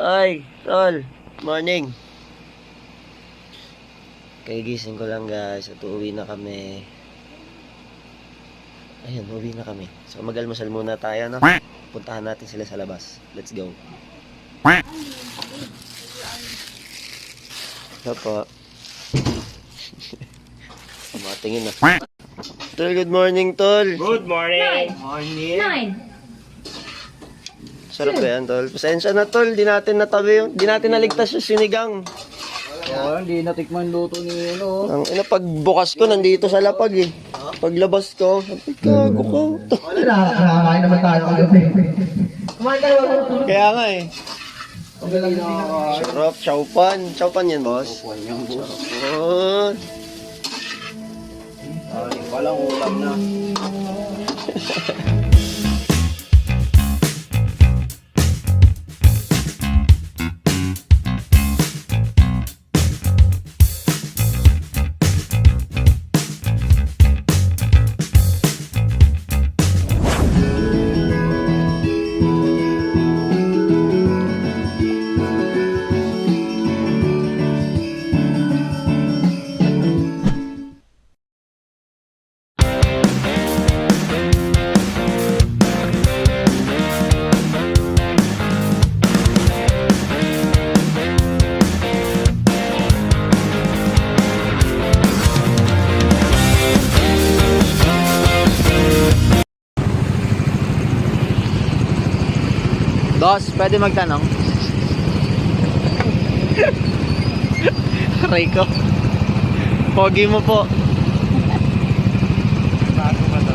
Ay, tol. Morning. Kagigising ko lang guys at uuwi na kami. Ayun, uuwi na kami. So mag-almusal muna tayo, no? Puntahan natin sila sa labas. Let's go. Ito po. Matingin na. Tol, good morning, tol. Good morning. Morning. Sarap ba yan, tol? Pasensya na, tol. Di natin naligtas yung sinigang. Oh, hindi natikman luto ni Ang ina, pagbukas ko, nandito sa lapag eh. Paglabas ko, sabi, gago ko. Nakakain naman tayo kagabi. Kaya nga eh. Sarap, chowpan. Chowpan yan, boss. Chowpan. Walang ulam na. Boss, pwede magtanong? Aray ko. Pogi mo po. Bago ba to?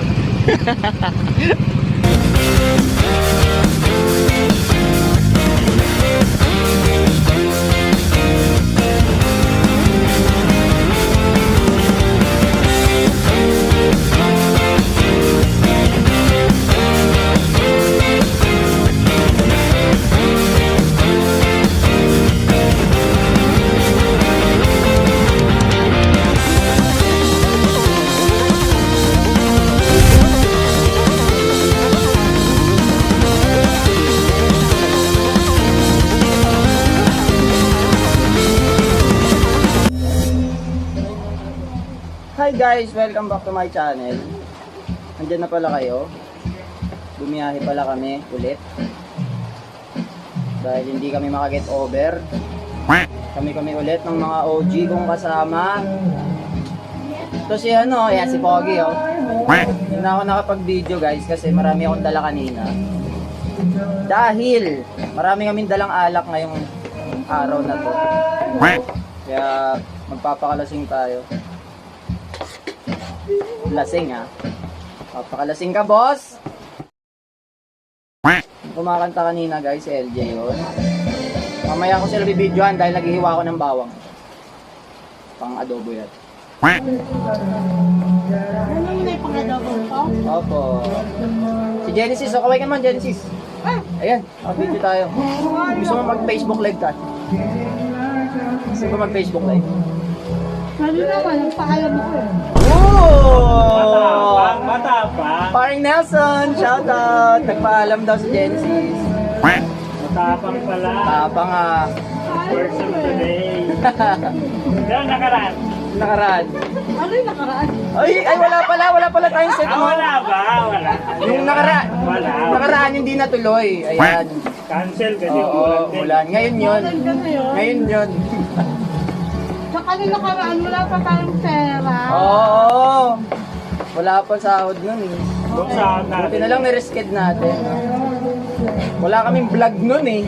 Hi guys, welcome back to my channel. Nandiyan na pala kayo. Bumiyahe pala kami ulit. Dahil hindi kami makaget over. Kami ulit ng mga OG kong kasama. Ito si si Pogi oh. Hindi na ako nakapag-video guys kasi marami akong dala kanina. Dahil marami kaming dalang alak ngayong araw na to. Kaya magpapakalasing tayo. Lasing ha. Papakalasing ka, boss. Kumakanta kanina guys, si LJ yun. Mamaya ko sila bibidyohan dahil naghihiwa ako ng bawang. Pang adobo yan. Ano yung may pang-adobo ko? Opo. Si Genesis, so kaway ka naman, Genesis. Ayan, video tayo. Gusto mo mag-Facebook live ka? Gusto mo mag-Facebook live? Sabi naman, nagpaalam ako eh. Oh! Matapang. Paring Nelson, shoutout! Nagpaalam daw si Genesis. Matapang pala. Tapang ah. First of the day. Pero nakaraan. Nakaraan. Ano yung nakaraan? Ay, wala pala tayong set mo. Wala ba? Wala. Yung Wala. nakaraan hindi natuloy. Ayan. Cancel kasi Oo, din. ulan. Ngayon yun. Ulan ka na yun? Ngayon yun. Sa kanila nakaraan, wala pa tayong pera. Oo. Wala pa sahod nun eh. Kung saan Buti natin. na lang ni-risked natin. Wala kaming vlog nun eh.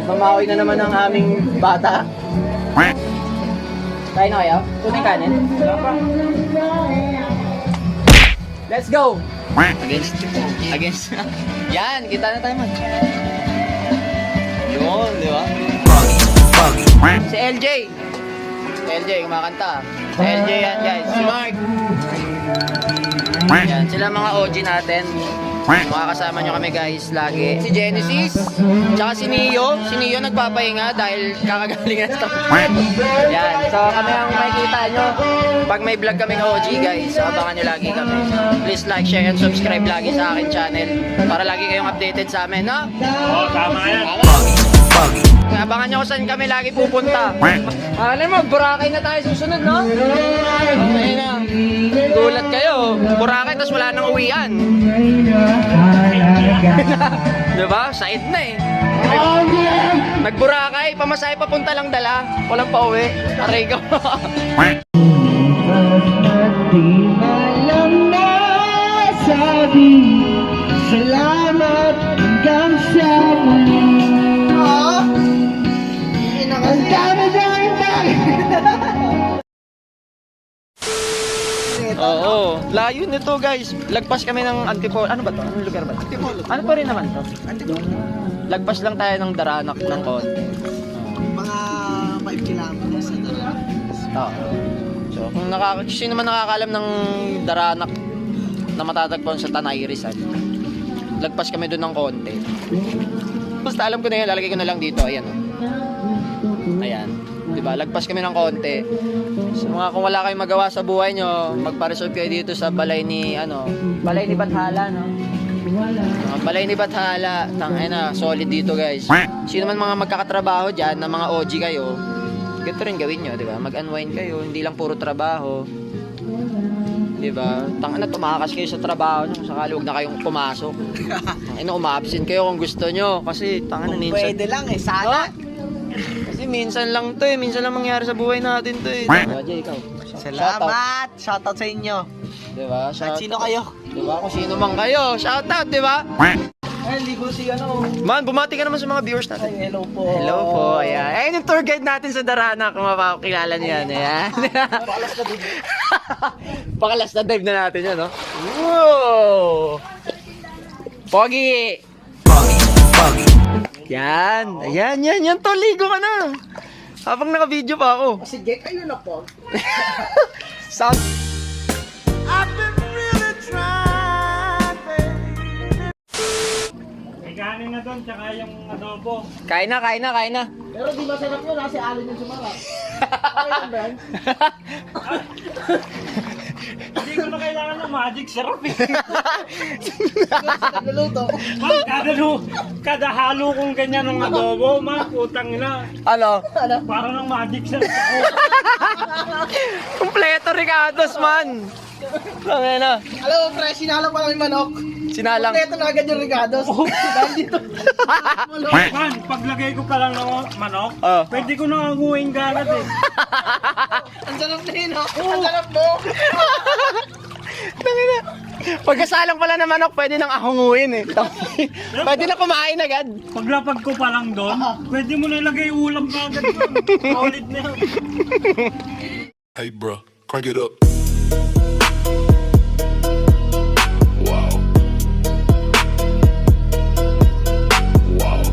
Nagmamawi na naman ang aming bata. Kain na kayo? Tunay kanin? Let's go! Against. Yan, kita na tayo man. Yun, di ba? Si LJ. Si LJ, kumakanta. Si LJ yan guys. Si Mark. Yan, sila mga OG natin. Makakasama nyo kami guys lagi. Si Genesis, tsaka si Neo. Si Neo nagpapahinga dahil kakagaling na sa yan. So kami ang makikita nyo. Pag may vlog kaming OG guys, abangan nyo lagi kami. Please like, share, and subscribe lagi sa akin channel para lagi kayong updated sa amin, no? Oo, tama yan. Abangan nyo kung saan kami lagi pupunta. Alam mo, Boracay na tayo susunod, no? Okay na. Gulat kayo. Boracay, tapos wala nang uwian. Diba? Side na eh. Nag-Boracay, pamasahe papunta lang dala. Walang pa uwi. Aray ko. Di alam na sabi, salamat hanggang sa muli. Ang dami. Oo. Layo nito guys. Lagpas kami ng Antipolo. Ano ba to? Anong lugar ba? Antipolo. Ano pa rin naman to? Lagpas lang tayo ng Daranak ng konti. Mga 5 kilometers sa Daranak. Oo. So, kung sino man nakakaalam ng Daranak na matatagpuan sa Tanay Rizal, lagpas kami doon ng konti. Basta alam ko na yan, lalagay ko na lang dito. Ayan. Ayan. Diba? Lagpas kami ng konti. So, mga kung wala kayong magawa sa buhay nyo, magpa-resolve kayo dito sa balay ni, balay ni Bathala, no? Balay ni Bathala. Tangina, solid dito guys. Sino man mga magkakatrabaho dyan, na mga OG kayo, ganito rin gawin nyo, diba? Mag-unwind kayo, hindi lang puro trabaho. Diba? Tangina, tumakas kayo sa trabaho nyo, sakali huwag na kayong pumasok. Tangina, uma-absent kayo kung gusto nyo. Kasi, tangina, minsan... Pwede lang eh, sana. Kasi minsan lang to eh, minsan lang mangyari sa buhay natin to eh. Diba, Jay, ikaw? Salamat! Shoutout sa inyo. Diba? At sino kayo? Diba? Kung sino man kayo, shoutout, diba? Ay, hindi ko si ano. Man, bumati ka naman sa mga viewers natin. Ay, hello po. Hello po, ayan. Ayun yung tour guide natin sa Daranak, kung mapakilala niyo yan, ayan. Pakalas na din. Pakalas na dive na natin yan, no? Wow! Pogi! Yan, yan, tol, ligo ka na. Habang naka-video pa ako. Sige, kayo na po. Sound. May kanin na doon, tsaka yung adobo. Kain na. Pero di masarap yun, kasi alin yung sumarap. Okay lang ba? Hindi ko na kailangan ng magic syrup eh. Nagluluto. Man, kada halo kong ganyan ng adobo, man, putang ina. Ano? Parang ng magic syrup ako. Kompleto Ricardos, man. Tangin na. Alam mo, pre, sinala pa lang yung manok. Sinalang. Ito na agad yung Ricardos. Dahil dito. Man, paglagay ko pa lang ng manok, Oh. pwede ko nang anguhin agad eh. Ang sarap na yun, oh. Ang sarap mo. Tangina. Pagkasalang pala ng manok, pwede nang ahunguin eh. Pwede na kumain agad. Paglapag ko pa lang doon, pwede mo na ilagay ulam pa agad doon. Solid na yun. Hey, bro, crank it up. Wow. Wow.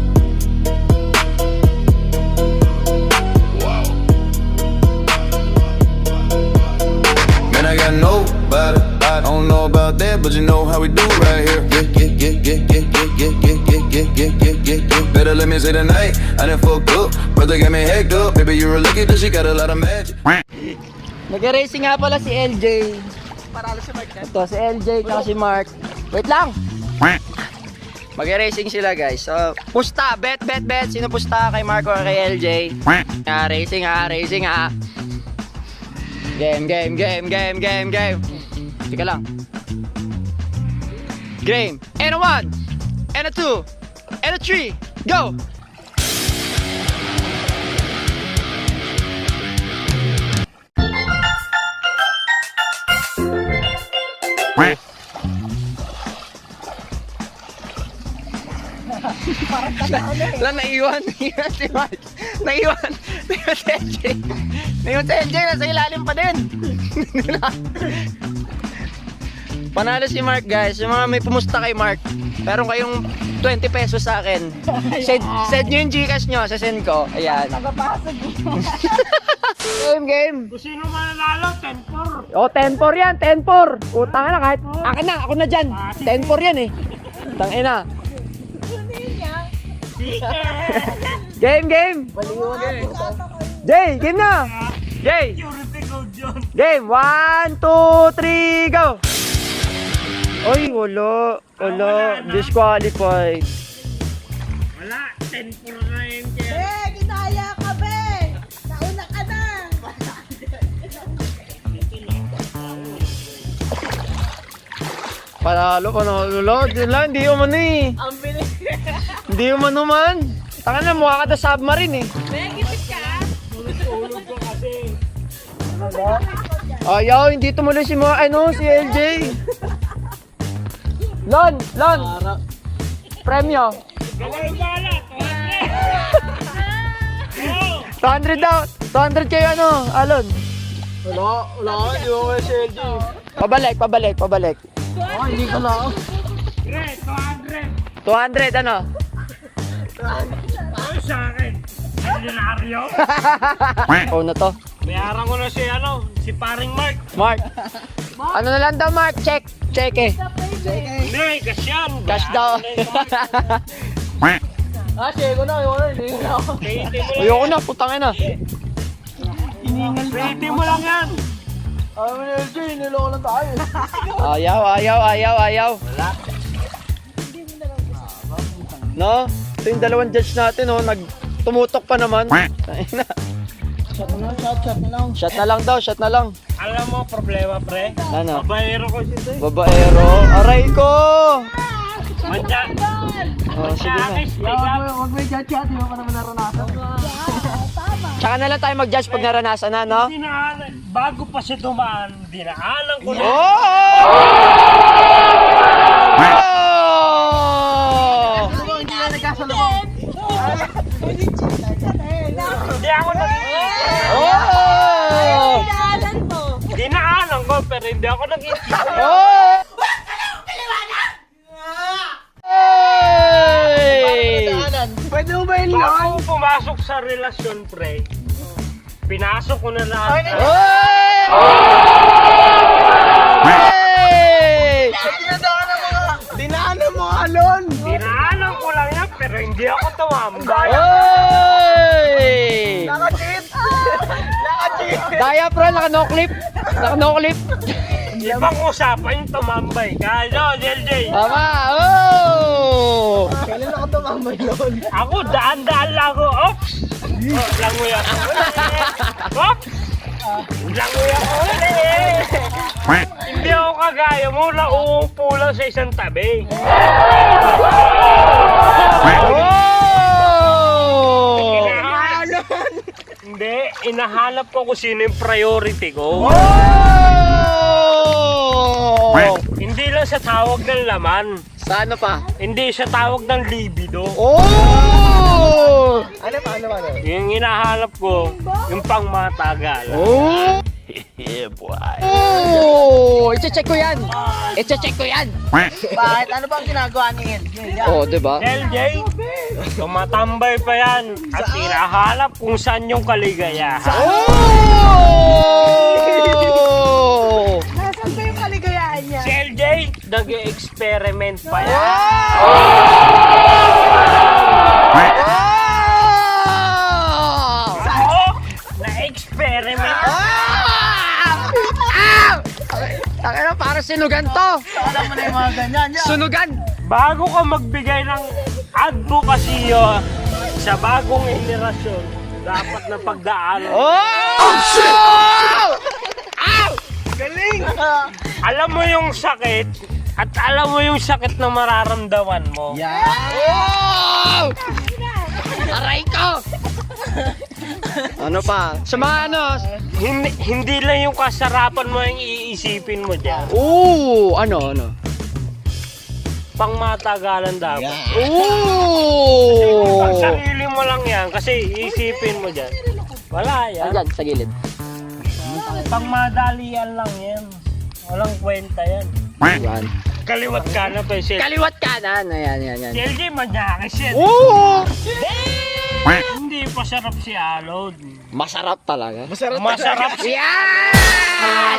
Wow. Man, I got nobody. I don't know about that, but you know how we do right here. Better let me say tonight. I done fucked up. Brother got me hacked up. Baby, you're lucky that she got a lot of magic. Nag-racing nga pala si LJ. Paralo si Mark. Ito, si LJ at si Mark. Wait lang! Mag-racing sila guys. So, pusta, bet. Sino pusta kay Mark o kay LJ? Racing ha. Game. Teka lang. Game. And a 1, and a 2, and a 3. Go! Lang naiwan si Mark. Naiwan si LJ. Naiwan si LJ, nasa ilalim pa din. Panalo si Mark guys. Yung mga may pumusta kay Mark, meron kayong 20 pesos sa akin. Send nyo yung Gcash nyo, sasend ko. Ayan. Game. Kung sino mananalo, 10-4. Oh, 10-4 yan, 10-4. Utang na kahit akin na, ako na dyan. 10-4 yan eh. Tangina. Game, game. Jay, game na. Jay. Security code yun. Game. 1, 2, 3, go. Oy, wala. Wala. Disqualified. Wala, 10-4 na yun kaya. Eh, kinaya ka, be! Nauna ka na! Panalo, panalo. Yun lang, hindi umano eh. Ang bilis. Hindi umano man. Taka na, mukha ka na submarine eh. Negipit ka? Tulog ko kasi. Ayaw, hindi tumuloy si si LJ. Lon, Lon. Premyo. Gawin bala, 200. 200 daw. 200 kayo Alon. Wala, hindi mo may LJ. Pabalik. Oh, hindi ko na. 200. 200 Ay, sa akin. Milyonaryo. Oh na to. Bayaran ko na si paring Mark. Mark. Ano na lang daw, Mark? Check eh. Hindi, cash yan. Cash daw. Ah, sige ko na, hindi ko na. Ayoko na, putangin na. Pwede mo lang yan. Alam mo na LJ, niloko lang tayo. Ayaw. Wala. No? Ito yung dalawang judge natin, tumutok pa naman. Shot na lang. Shot na lang. Alam mo, problema, pre. Ano? Babayero ko siya. Babaero. Aray ko! Manja. Oh, sige na. Wag may chat, hindi mo pa naman naranasan. Tsaka na lang tayo mag-judge pag naranasan na, no? Bago pa siya dumaan, dinaanan ko na. Hindi na nagkasalubong. Hindi ako Pinaalan mo! dinaanan ko, pero hindi ako nag-iisip. Pwede mo ba yun Bago pumasok sa relasyon, pre, pinasok ko na lahat. Dinaanan mo, Alon! Dinaanan ko lang yan, pero hindi ako tumambay. Nakachit! Nakachit! Daya, bro, naka-no-clip. Ibang usapan yung tumambay. Kaya, LJ. Tama, Kailan ako tumambay, Lon? Ako, daan-daan lang ako. Oops! Oh, langoy ako. Oops! Langoy ako ulit. Hindi ako kagaya mo, nauupo lang sa isang tabi. Hindi, inahanap ko kung sino yung priority ko. Hindi lang sa tawag ng laman. Sa ano pa? Hindi siya tawag ng libido. Ano pa? Yung hinahanap ko, yung pangmatagal. Yeah, boy. I-check ko yan. Bakit? Ano bang ginagawa ni LJ? Diba? LJ, tumatambay pa yan at hinahanap kung saan yung kaligayahan. Nasaan ba yung kaligayahan niya? Si LJ, nag-experiment pa yan. Ako, na-experiment. Takina, para sinugan to. Alam mo na yung mga ganyan. Sunugan. Bago ka magbigay ng advocacy sa bagong henerasyon, dapat na pagdaanan. Galing! Alam mo yung sakit at alam mo yung sakit na mararamdaman mo. Aray ko. Ano pa? Sa mga Hindi lang yung kasarapan mo yung iisipin mo dyan. ano? Pangmatagalan dapat. Oh! Pag sarili mo lang yan kasi iisipin mo dyan. Wala yan. Ayan, sa gilid. Pangmadalian lang yan. Walang kwenta yan. Yan. Kaliwat ka na pa si Kaliwat kanan. Ayan. LJ, manyakis yan. Oo! Hindi pa sarap si Alod. Masarap talaga. Masarap si Yan!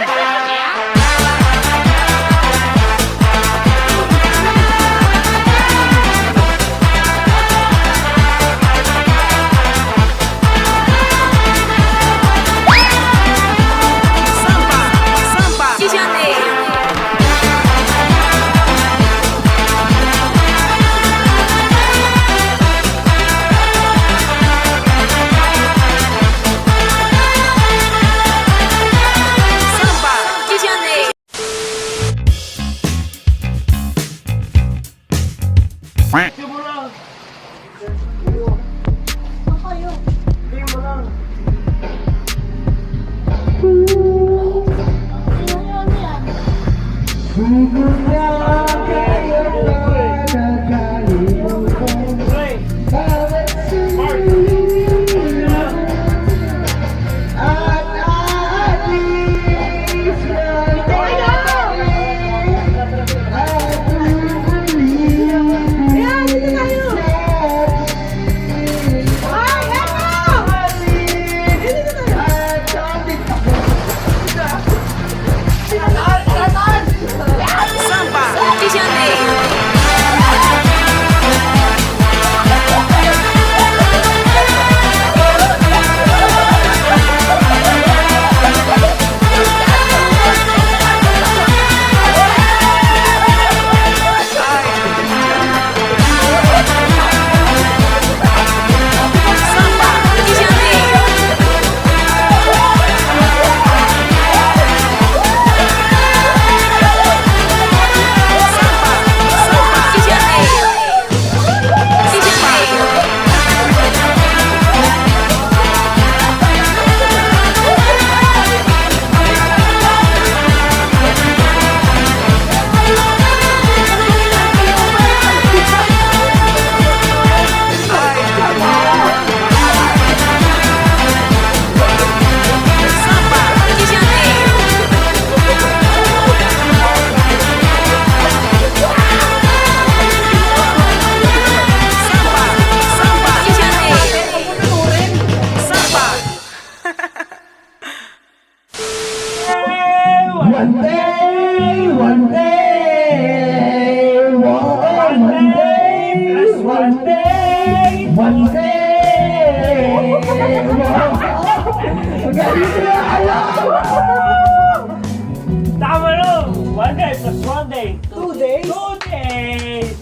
Tama no! 1 day plus 1 day. 2 days? 2 days!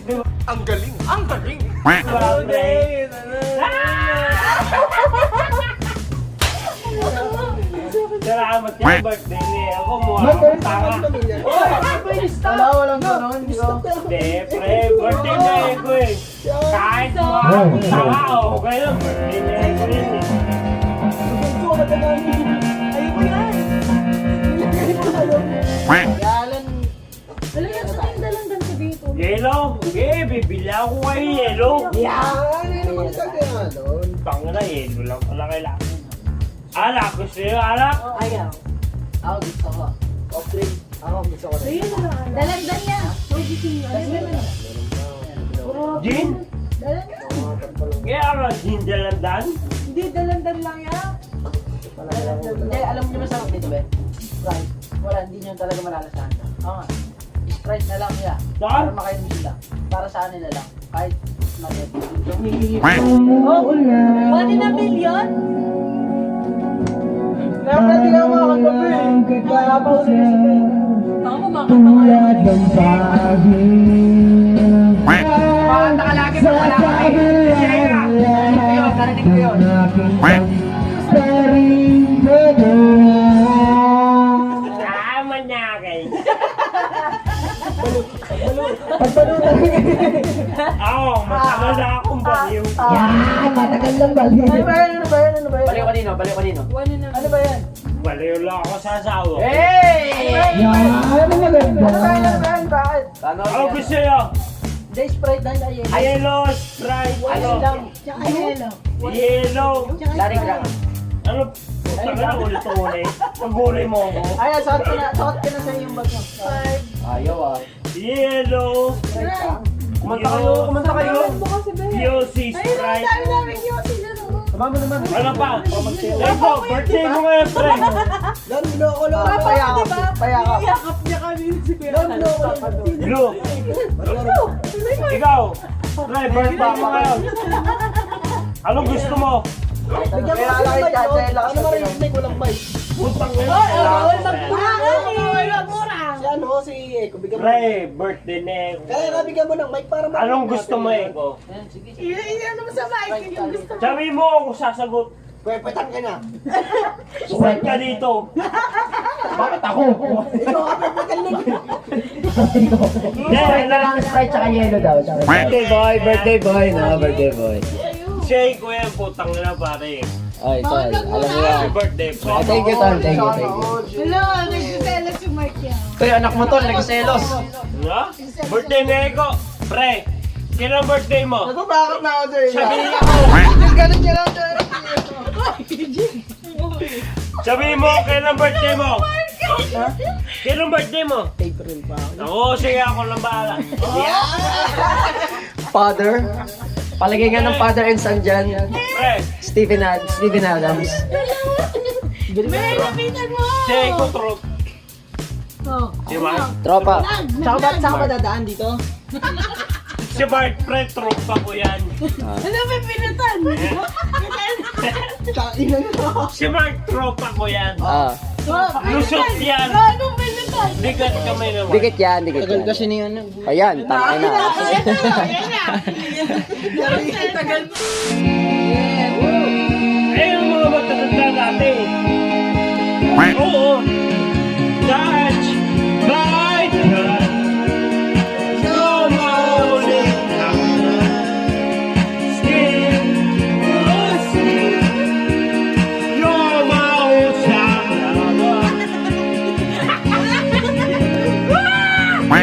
Ang galing! Ang galing! 2 days! Salamat yung birthday niya. Ako mukha akong tanga. Walang ganun. Hindi, pre. Birthday na ko eh. Kahit mukha akong tanga, okay lang. Birthday na ko rin eh. Alam niyo, sa yung dalandan ko dito. Yellow? Okay, bibili ako kayo yellow. Ano yun naman sa gano'n? Tanga na, yellow lang pala kailangan. Alak, gusto nyo alak? Ayaw. Ako gusto ko. Off drink. Ako gusto ko rin. Ayun na lang. Dalandan niya. So, gising niyo. Ano ba yun? Gin? Dalandan. Kaya ano, gin dalandan? Hindi, dalandan lang yan. Hindi, alam mo naman sarap dito, be? Sprite. Wala, hindi nyo talaga malalasahan. Oo nga. Sprite na lang nila. Saan? Para makainom sila. Para sa kanila lang. Kahit magnet. Oh, 1 million? Kaya pwede ka mga kagabi. Kaya pa ulit sila. Ako, makakatawa. Pakanta ka lagi pag wala ka kayo. Narinig ko yun. Tama niya kayo. Ako, matagal na akong baliw. Baliw kanino? Baliw kanino? Ano ba yan? Baliw lang ako sa asawa. Hey! Ano Ano gusto nyo? Day Sprite lang tayo. Yellow, Sprite, ano? Tsaka yellow. Yellow. Laring lang. Ano? Putang na, ulit-ulit. Pag-gulay mo ako. Ayan, suot ko na sa iyong bag mo. Ayaw ah. Yellow. Kumanta kayo. Yossi, Sprite. Dami yun sila. Sumama naman. Ano pa? Lepo, birthday mo ngayon, friend. Lalo ko lang. Payakap. Yakap niya kami si Kuya. Blue. Ikaw. Pre, birthday mo ngayon. Anong gusto mo? Bigyan mo kasi ng bike, no? Ano marinig ko lang bike? Putang na. Bawal magmura. Si ano, si Eko, bigyan mo. Pre, birthday na eh. Kaya nga bigyan mo ng mic para marinig Anong natin. gusto mo, Eko? Iyan naman sa mic. Yung gusto. Sabi mo kung sasagot. Pwepetang ka na. Suwat ka dito. Bakit ako? Ikaw ka pwepetang na. Sprite na lang, Sprite tsaka yellow daw. Birthday boy, birthday boy. No, birthday boy. Shake ko yan, putang na pare. Ay, tol. Alam mo yan. Happy birthday, Ah, thank you, tol. Thank you. Hello, nagsiselos yung mic yan. Kaya anak mo tol, nagselos. Ano? Birthday na Eko. Pre, kailan birthday mo? Natatakot na ako sa'yo. Sabihin mo. Yung ganun niya lang sa'yo. Sabihin mo, kailan birthday mo? Kailan birthday mo? April pa ako. Oo, sige ako lang bahala. Father. Palagay nga ng father and son dyan. Pre, Steven Adams. May lapitan mo! si Eko Trop. Oh. Si Mark. Tropa. Saka ba dadaan dito? Si Mark, pre, Trop ako yan. Ano may pinutan? Tsaka ina nyo. Si Mark, Trop ako yan. Lusot yan. Anong pinutan? Bigat kamay naman. Dikit yan, dikit Tagal yan. kasi niya na. Ayan, tangin na. Tagal. Eh, yung mga matatanda natin. Oo. Touch my God. You're my only skin. Oh, skin. You're my old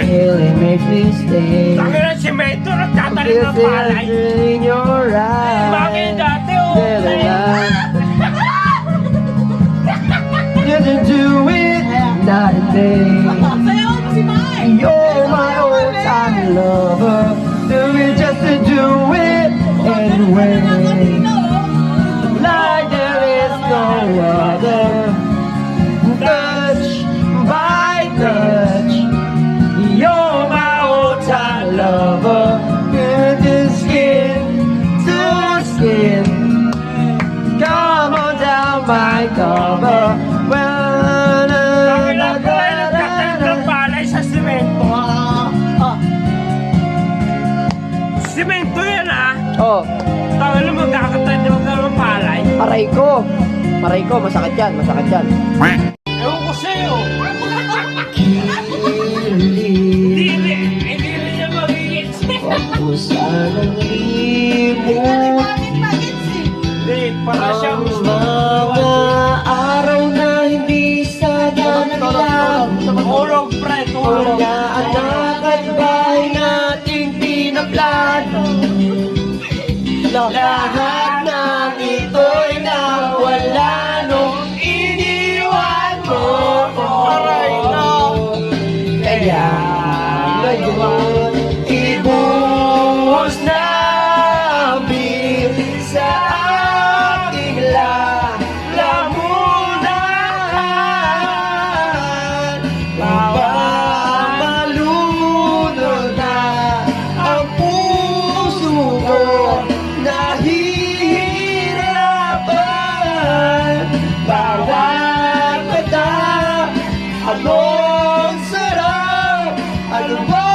Really makes me stay. Sabi ng semento, nagtatanim ng palay. in your Bakit eyes. dati, oh? Didn't do it, not a day. Sayaw mo si Mike! You're my old time lover. Do it just to do it anyway. Like there is no other. Touch by touch. You're my old time lover. Good skin to skin. Come on down my cover. Sabi lang po, eh, nagtatanim ng palay sa semento. Semento yan, ah. Oh, Tawag lang magkakatanim ng palay. aray ko. Aray ko, masakit yan, masakit yan. Ewan ko sa'yo. Hindi rin niya magigits. Kung sanang limot Hindi, para siyang mga araw na hindi sana naglang. tulog, pre, tulog. Mga anak at bahay nating pinaplano. Lahat ng ito'y nawala nung iniwan mo. Aray na. Kaya ngayon, ibuhos na ang bir sa aking lamunan. Bawang malunod na ang puso ko, nahihirapan. Bawat mata, anong sarap, ano ba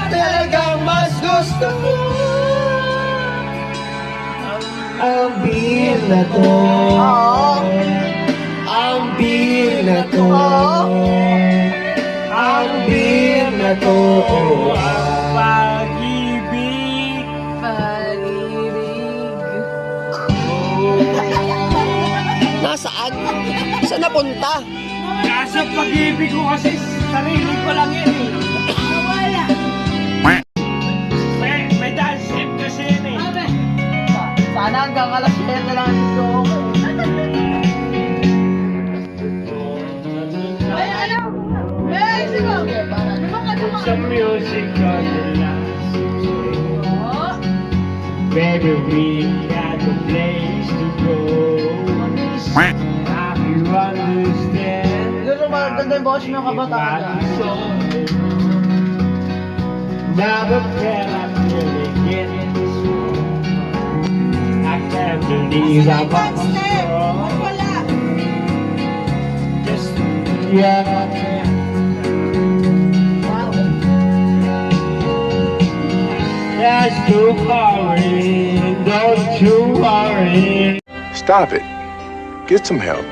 talagang mas gusto mo? Ang beer na to, ang beer na to, ang beer na to, Pag-ibig. Nasaan? Saan napunta? Nasa pag-ibig ko kasi sarili ko lang yan eh. Wala. May dance step kasi yan eh. Sana hanggang alas 7 na lang dito. Ay, ano? Ay, sige. Sa music on the last Oh. baby, we got a place to go. Have you understand? Siguro maganda yung boss ng kabataan. Never can I really get this wrong. I can't believe I was wrong. Wala. Just yeah. That's too worry, don't you worry. Stop it. Get some help.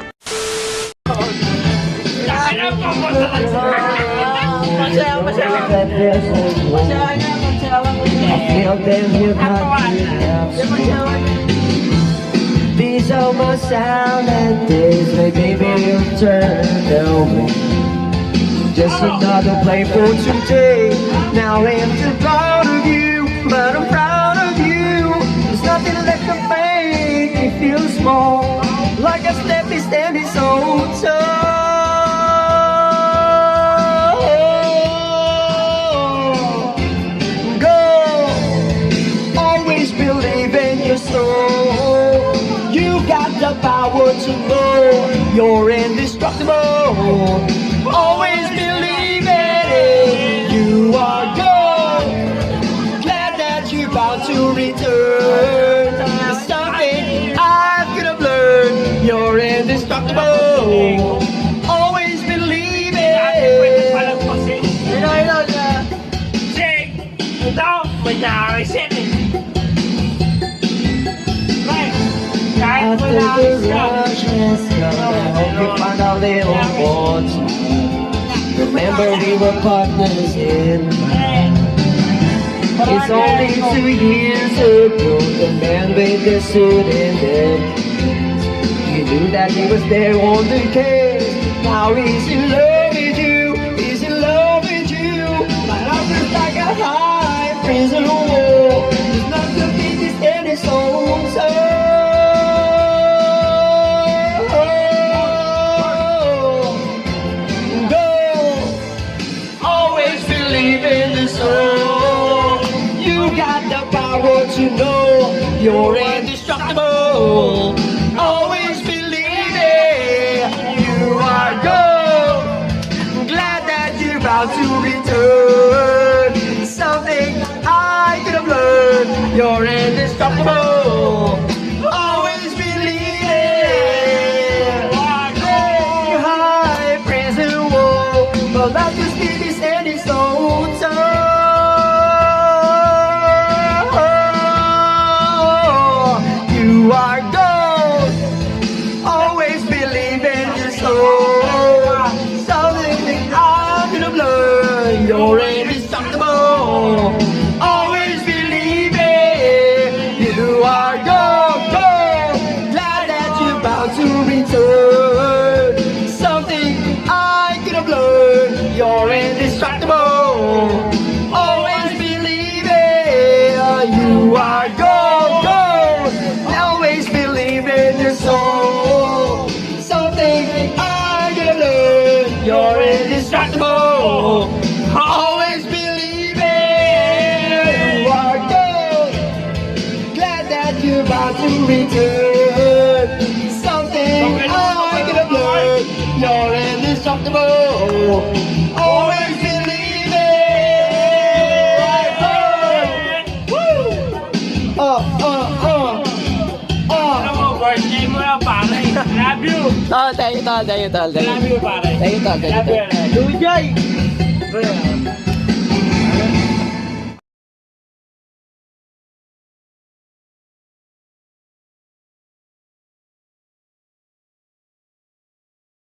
These are my silent days, my baby, you turn away. Just another play for today. Now I'm so proud of you, but I'm proud of you. There's nothing left to make me feel small, like I slept me standing so tall. Go, always believe in your soul. You got the power to know you're indestructible. Always believe it. You are gold. Glad that you're about to return. It's something I could have learned. You're indestructible. Always believe it. Sige, ito, may nakareset eh. Right. Kahit After wala the siya. rush has come, I hope you find a little more time. Remember we were partners in crime. It's only 2 years ago the man with the suit and the keys. You knew that he was there on the case. Now he's in love with you. He's in love with you. My life is like a high prison wall. There's nothing to be standing so. Always believe in the soul. You got the power to know you're indestructible. Always believe it. You are gold. Glad that you're about to return. Something I could have learned. You're indestructible. Always believe it. High prison wall, but that just keep me standing so tall. You are gold. Always believe in your soul. Something I could have learned. You're indestructible. Always believe it. You are gold, gold. Glad that you're about to return. Something I could have learned. You're indestructible. Always believe it. You are gold, gold. Always believe in your soul. Something I could have learned. You're indestructible. Always believe it. You are gold. Glad that you're about to return. Something I could have learned. You're indestructible. Always believe it. Woo! Alam mo, birthday mo na pare. Love you. Thank you, tol. Love you pare. Thank you, tol. Love you. Luigi!